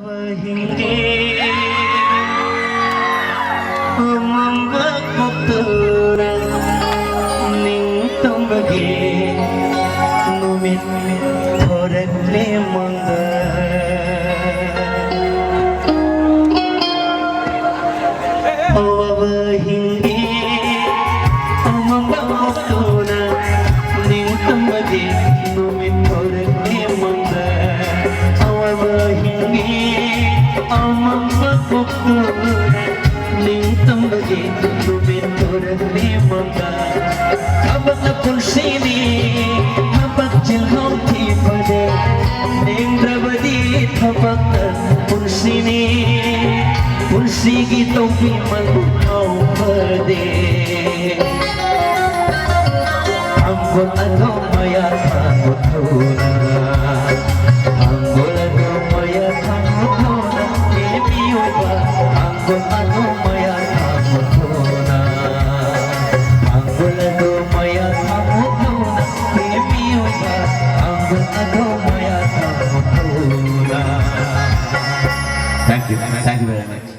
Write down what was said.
ಹಿಂಗೆ ಮಂಗ ಕೊಟ್ಟರ ನಿಂತಂಬಗೆ ನುಮಿತ್ ಹೊರಗ್ಲೆ ಮಂಗ ಅವ ಹಿಂಗೆ ಮಂಗ ಕೊಟ್ಟರ ನಿಂತಂಬಗೆ ನುಮಿತ್ ಹೊರಗ್ಲೆ ಮಂಗ ಅವ ಹಿಂಗೆ ಮಂಗ ಕೊಟ್ಟರ ನಿಂತಂಬಗೆ ನುಮಿತ್ ಹೊರಗ್ಲೆ ಮಂಗ Abang pun sini, abang cilhong tipade, neng rabadi abang pun sini, pun sigi topi malu kau pade. Ambon atau maya kamu thona, ambon atau maya kamu thona, baby oba, ambon atau maya kamu thona, ambon atau maya kamu thona, baby oba, ambon atau maya kamu thona. Thank you very much.